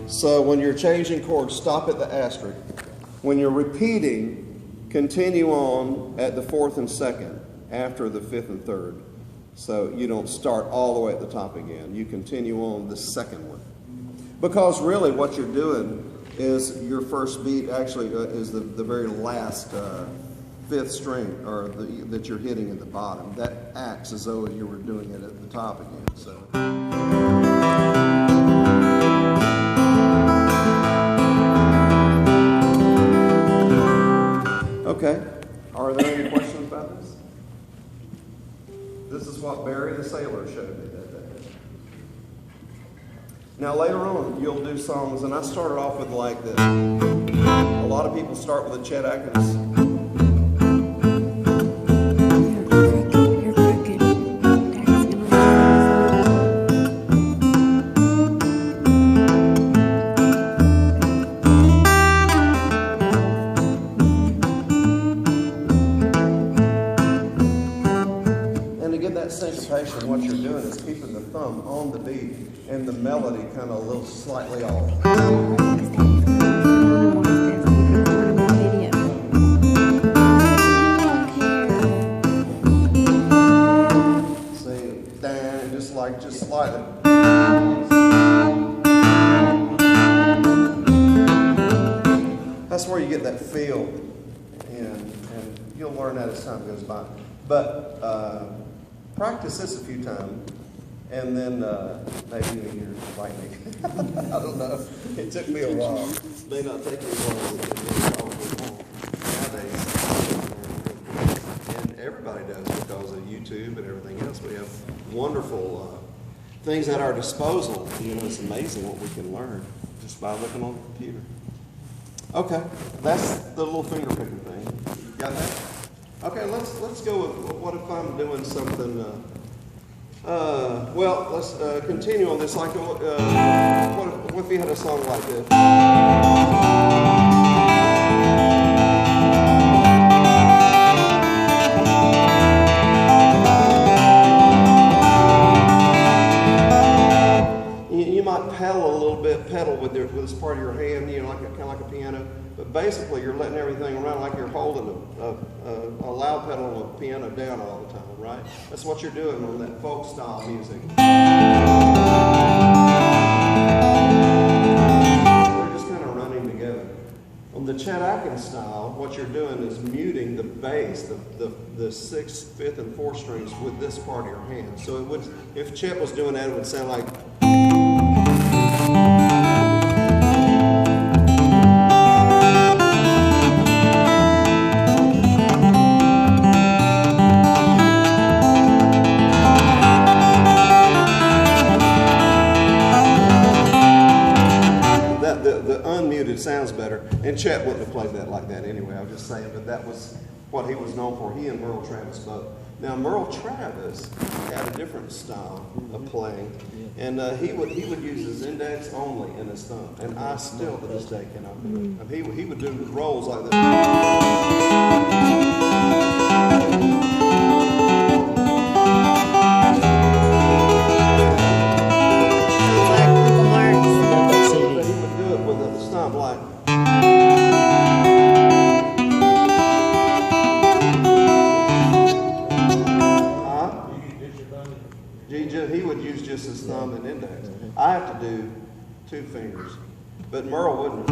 So when you're changing chords, stop at the asterisk. When you're repeating, continue on at the fourth and second after the fifth and third. So you don't start all the way at the top again. You continue on the second one. Because really what you're doing is your first beat actually is the very last fifth string or that you're hitting at the bottom. That acts as though you were doing it at the top again. So. Okay, are there any questions about this? This is what Barry the Sailor showed me that day. Now later on, you'll do songs, and I started off with like this. A lot of people start with a Chet Atkins. Syncopation, what you're doing is keeping the thumb on the beat and the melody kind of a little slightly off. See, down, just slightly. That's where you get that feel, and you'll learn that as time goes by. But practice this a few times, and then maybe you're like me. I don't know. It took me a while. It may not take you as long as it did me nowadays. And everybody does because of YouTube and everything else. We have wonderful things at our disposal. You know, it's amazing what we can learn just by looking on the computer. Okay, that's the little finger picking thing. Got that? Okay, let's go with what if I'm doing something. Well, let's continue on this. Like, what if you had a song like this? You might pedal a little bit, with this part of your hand, you know, kind of like a piano. But basically, you're letting everything run like you're holding a loud pedal on a piano down all the time, right? That's what you're doing on that folk style music. They're just kind of running together. On the Chet Atkins style, what you're doing is muting the bass, the sixth, fifth, and fourth strings with this part of your hand. So it would, if Chet was doing that, it would sound like. It sounds better, and Chet wouldn't have played that like that anyway. I was just saying, but that was what he was known for. He and Merle Travis both. Now Merle Travis had a different style of playing, and he would use his index only and his thumb, and I still to this day cannot do it. I mean, he would do rolls like this. He would use just his thumb and index. I have to do two fingers, but Merle wouldn't.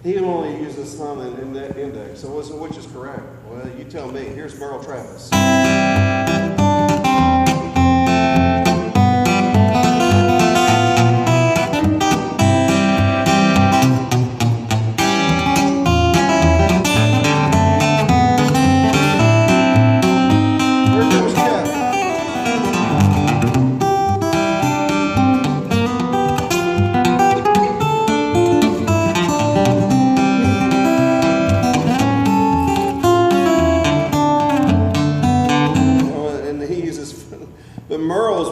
He would only use his thumb and index. So which is correct? Well, you tell me. Here's Merle Travis.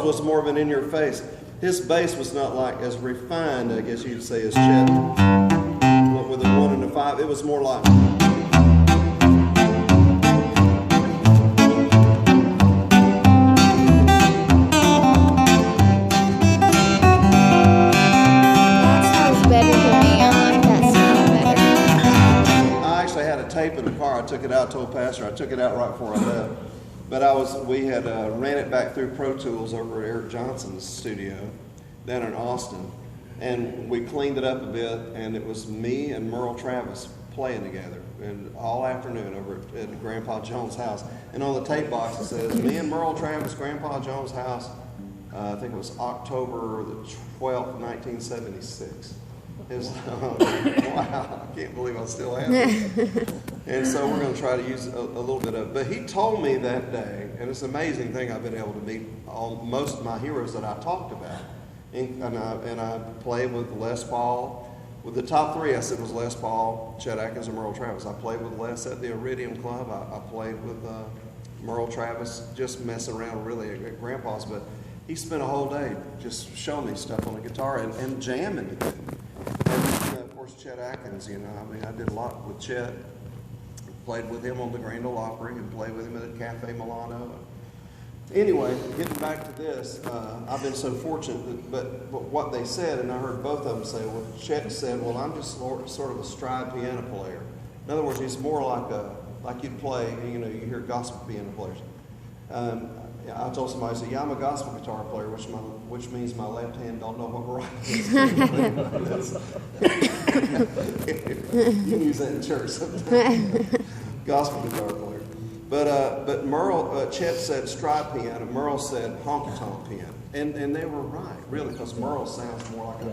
Was more of an in-your-face. His bass was not like as refined, I guess you'd say, as Chet. With a 1 and a 5, it was more like. tape in the car. I took it out, told Pastor, I took it out right before I left. But we had ran it back through Pro Tools over at Eric Johnson's studio down in Austin. And we cleaned it up a bit, and it was me and Merle Travis playing together and all afternoon over at Grandpa Jones' house. And on the tape box it says, me and Merle Travis, Grandpa Jones' house, I think it was October the 12th, 1976. It was, wow, I can't believe I still have it. And so we're going to try to use a little bit of it. But he told me that day, and it's an amazing thing, I've been able to meet most of my heroes that I talked about. And I played with Les Paul. With the top three, I said was Les Paul, Chet Atkins, and Merle Travis. I played with Les at the Iridium Club. I played with Merle Travis, just messing around really at Grandpa's. But he spent a whole day just showing me stuff on the guitar and jamming with it. And of course, Chet Atkins, I did a lot with Chet. Played with him on the Grand Ole Opry and played with him at Cafe Milano. Anyway, getting back to this, I've been so fortunate, but what they said, and I heard both of them say, well, Chet said, well, I'm just sort of a stride piano player. In other words, he's more like you'd play, you hear gospel piano players. I told somebody, I said, yeah, I'm a gospel guitar player, which means my left hand don't know what right is. You can use that in church sometimes. Gospel guitar player. But Merle, Chet said stride piano, Merle said honky-tonk piano. And they were right, really, because Merle sounds more like a...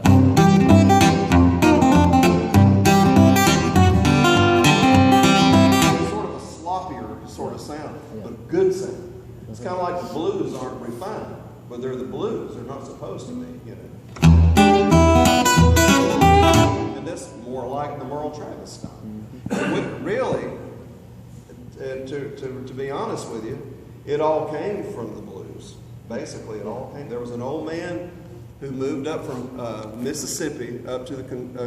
sort of a sloppier sort of sound, but good sound. It's kind of like the blues aren't refined, but they're the blues. They're not supposed to be, And that's more like the Merle Travis style. Really, to be honest with you, it all came from the blues. Basically, it all came. There was an old man who moved up from Mississippi up to the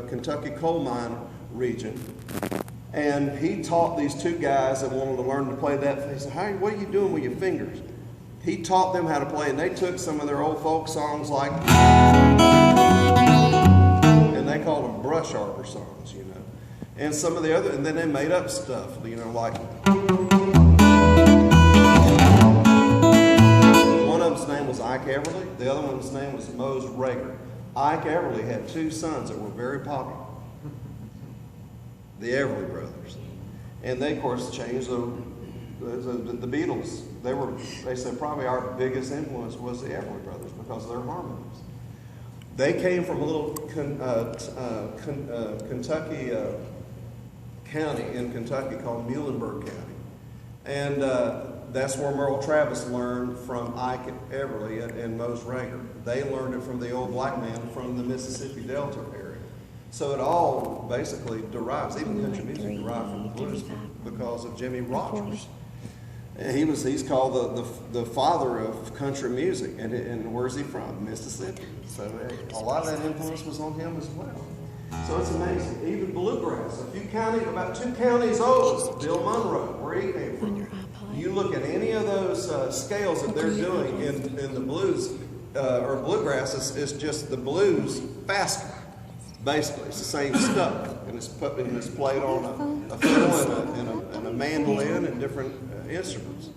Kentucky coal mine region. And he taught these two guys that wanted to learn to play that. He said, "Hey, what are you doing with your fingers?" He taught them how to play, and they took some of their old folk songs like, and they called them brush arbor songs, and some of the other, and then they made up stuff, like. One of them's name was Ike Everly. The other one's name was Mose Rager. Ike Everly had two sons that were very popular. The Everly Brothers. And they, of course, changed the Beatles. They said probably our biggest influence was the Everly Brothers because of their harmonies. They came from a little Kentucky county in Kentucky called Muhlenberg County. And that's where Merle Travis learned from Ike Everly and Mose Rager. They learned it from the old black man from the Mississippi Delta area. So it all basically derives, even country music derived from the blues because of Jimmy Rogers. And he's called the father of country music. And where's he from? Mississippi. So a lot of that influence was on him as well. So it's amazing. Even bluegrass, about 2 counties over, Bill Monroe, where he came from. You look at any of those scales that they're doing in the blues or bluegrass, it's just the blues faster. Basically, it's the same stuff, and it's played on a fiddle and a mandolin and different instruments.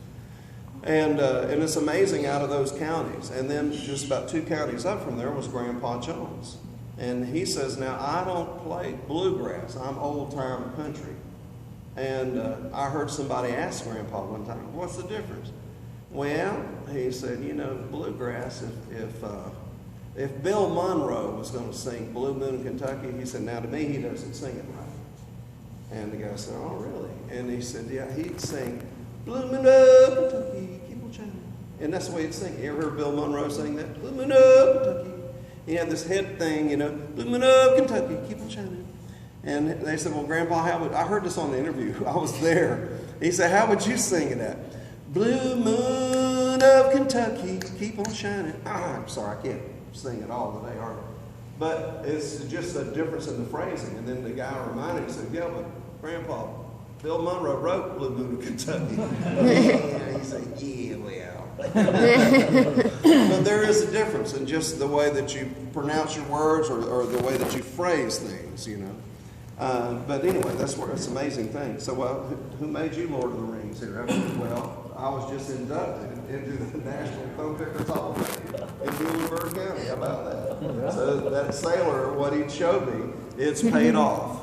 And it's amazing out of those counties. And then just about 2 counties up from there was Grandpa Jones. And he says, now, I don't play bluegrass. I'm old-time country. And I heard somebody ask Grandpa one time, what's the difference? Well, he said, bluegrass, if Bill Monroe was going to sing Blue Moon, Kentucky, he said, now to me, he doesn't sing it right. And the guy said, oh, really? And he said, yeah, he'd sing Blue Moon of Kentucky, keep on shining. And that's the way he'd sing. You ever heard Bill Monroe sing that? Blue Moon of Kentucky. He had this head thing, Blue Moon of Kentucky, keep on shining. And they said, well, Grandpa, I heard this on the interview. I was there. He said, how would you sing it at? Blue Moon of Kentucky, keep on shining. I'm sorry, I can't sing it all today, hardly. But it's just a difference in the phrasing. And then the guy reminded me, he said, yeah, but Grandpa, Bill Monroe wrote Blue Moon of Kentucky. And he said, yeah, well. But there is a difference in just the way that you pronounce your words or the way that you phrase things, But anyway, that's an amazing thing. So, well, who made you Lord of the Rings here? Well, I was just inducted into the National Thumb Pickers Hall of Fame in Muhlenberg County. How about that? So that sailor, what he showed me, it's paid off.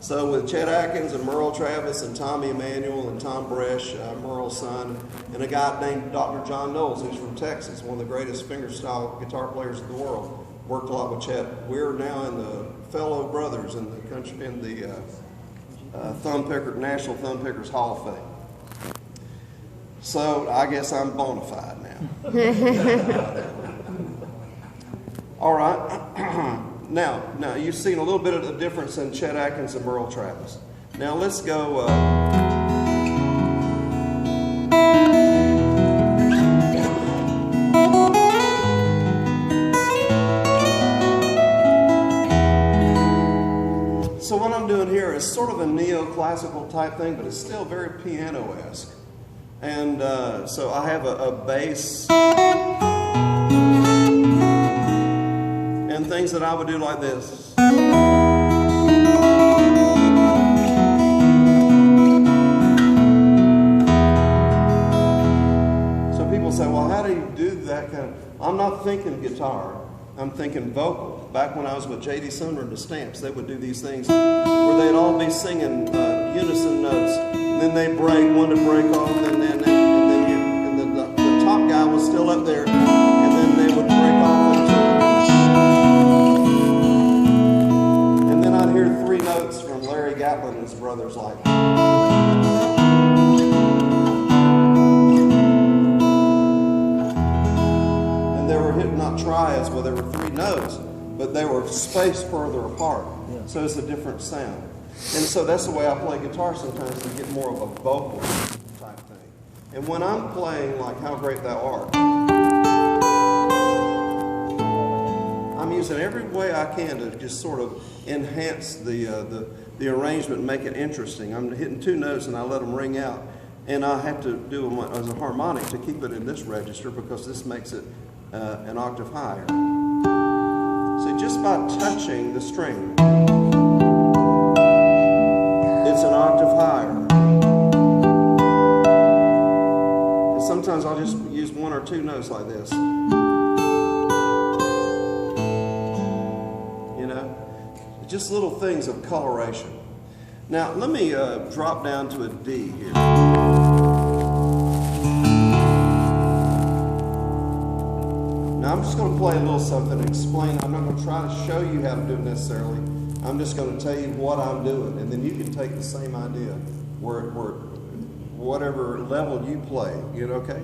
So with Chet Atkins and Merle Travis and Tommy Emmanuel and Tom Bresh, Merle's son, and a guy named Dr. John Knowles, who's from Texas, one of the greatest fingerstyle guitar players in the world, worked a lot with Chet. We're now in the fellow brothers in the country, in the National Thumb Pickers Hall of Fame. So I guess I'm bona fide now. All right. Now you've seen a little bit of the difference in Chet Atkins and Merle Travis. Now let's go. So what I'm doing here is sort of a neoclassical type thing, but it's still very piano-esque. And so I have a bass and things that I would do like this. So people say, well, how do you do that kind of... I'm not thinking guitar, I'm thinking vocal. Back when I was with J.D. Sumner and the Stamps, they would do these things where they'd all be singing unison notes, and then they'd break, one would break off, and then the top guy was still up there, and then they would break off and then I'd hear three notes from Larry Gatlin and his brothers like, and they were hitting not triads where there were three notes, but they were spaced further apart. Yeah. So it's a different sound. And so that's the way I play guitar sometimes, to get more of a vocal type thing. And when I'm playing like How Great Thou Art, I'm using every way I can to just sort of enhance the arrangement and make it interesting. I'm hitting two notes and I let them ring out. And I have to do them as a harmonic to keep it in this register, because this makes it an octave higher. So just by touching the string, it's an octave higher. And sometimes I'll just use one or two notes like this. You know, just little things of coloration. Now let me drop down to a D here. Now I'm just going to play a little something and explain. I'm not going to try to show you how to do it necessarily. I'm just going to tell you what I'm doing, and then you can take the same idea whatever level you play. You know, okay?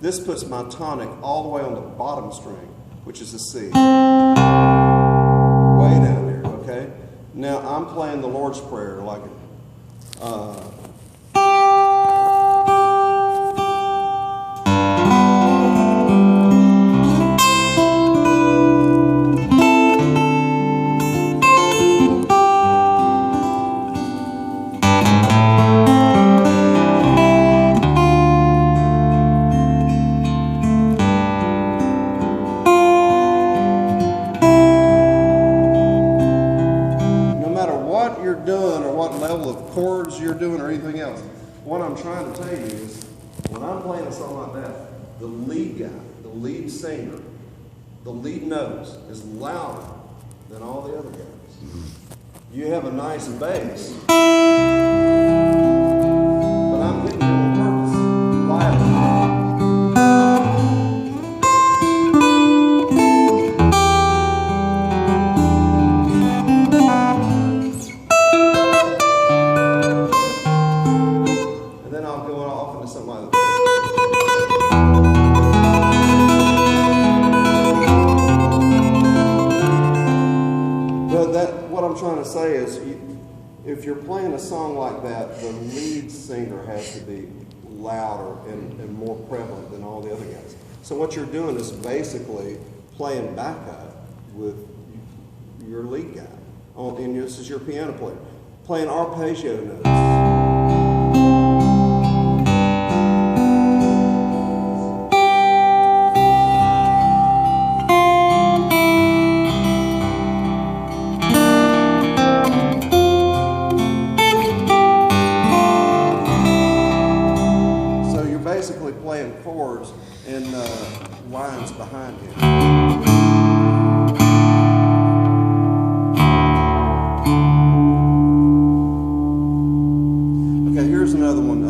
This puts my tonic all the way on the bottom string, which is the C. Way down there, okay? Now I'm playing the Lord's Prayer like what I'm trying to tell you is, when I'm playing a song like that, the lead guy, the lead singer, the lead notes is louder than all the other guys. You have a nice bass, but I'm hitting it on purpose, louder. And then I'll go off into something like that. What I'm trying to say is, if you're playing a song like that, the lead singer has to be louder and more prevalent than all the other guys. So what you're doing is basically playing backup with your lead guy. And this is your piano player. Playing arpeggio notes. Basically playing chords and lines behind him. Okay, here's another one.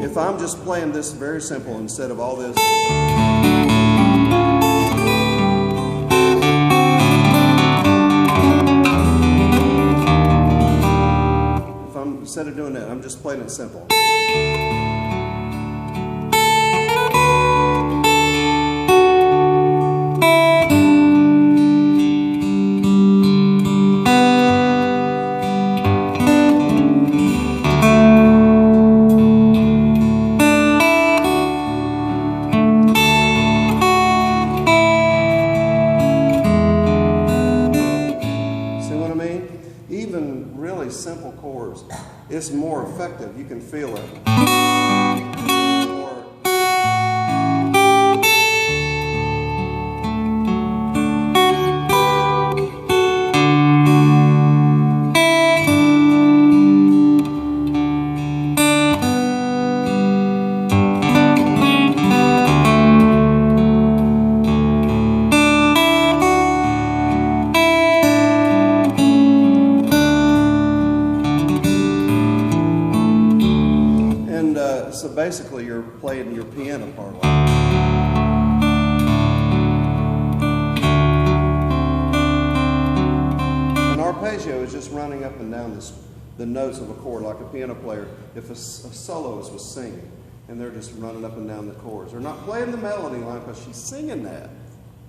If I'm just playing this very simple instead of all this. Instead of doing that, I'm just playing it simple. Even really simple chords, it's more effective. You can feel it. So basically you're playing your piano part like that. An arpeggio is just running up and down the notes of a chord like a piano player. If a soloist was singing and they're just running up and down the chords. They're not playing the melody line because she's singing that.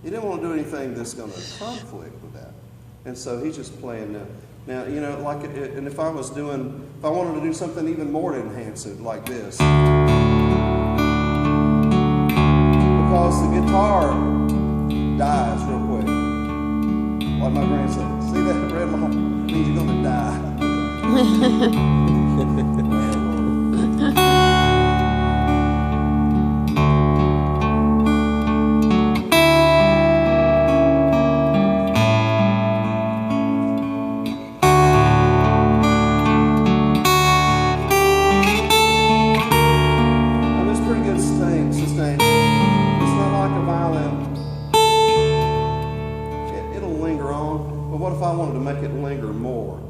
He didn't want to do anything that's going to conflict with that. And so he's just playing that. Now, you know, like, and if I wanted to do something even more to enhance it, like this. Because the guitar dies real quick. Like my grandson. See that red light? It means you're going to die. Sustain. It's not like a violin. It'll linger on, but what if I wanted to make it linger more?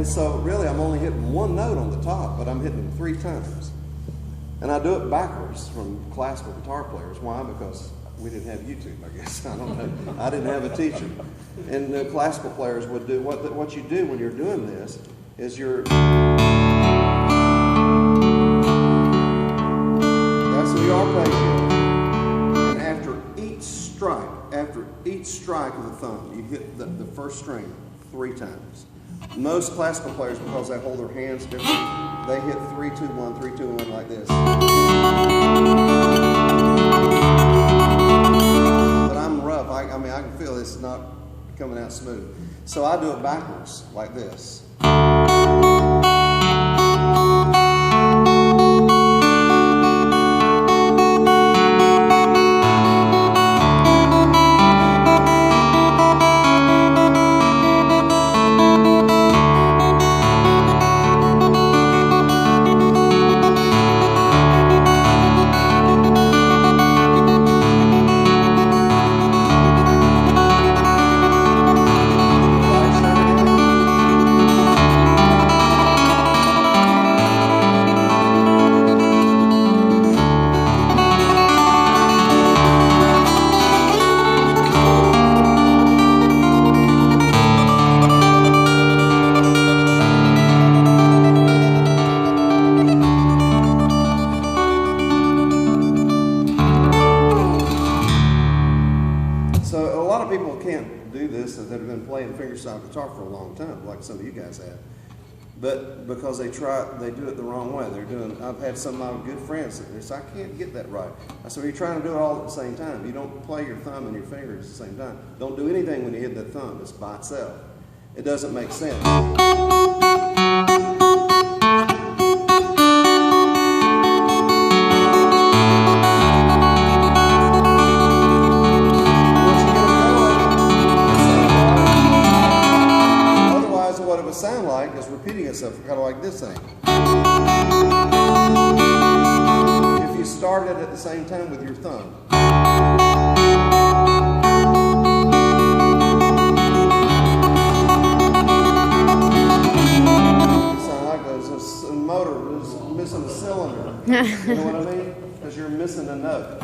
So really I'm only hitting one note on the top, but I'm hitting it 3 times. And I do it backwards from classical guitar players. Why? Because we didn't have YouTube, I guess. I don't know. I didn't have a teacher. And the classical players would do, what you do when you're doing this is that's the arpeggio. And after each strike of the thumb, you hit the first string 3 times. Most classical players, because they hold their hands different, they hit 3, 2, 1, 3, 2, 1 like this. But I'm rough. I mean, I can feel it's not coming out smooth. So I do it backwards, like this. So a lot of people can't do this that have been playing fingerstyle guitar for a long time, like some of you guys have. But because they do it the wrong way. I've had some of my good friends that say, I can't get that right. I said, well, you're trying to do it all at the same time. You don't play your thumb and your fingers at the same time. Don't do anything when you hit that thumb. It's by itself. It doesn't make sense. Sound like is repeating itself, kind of like this thing. If you start it at the same time with your thumb. It sounds like there's a motor is missing a cylinder. You know what I mean? Because you're missing a note.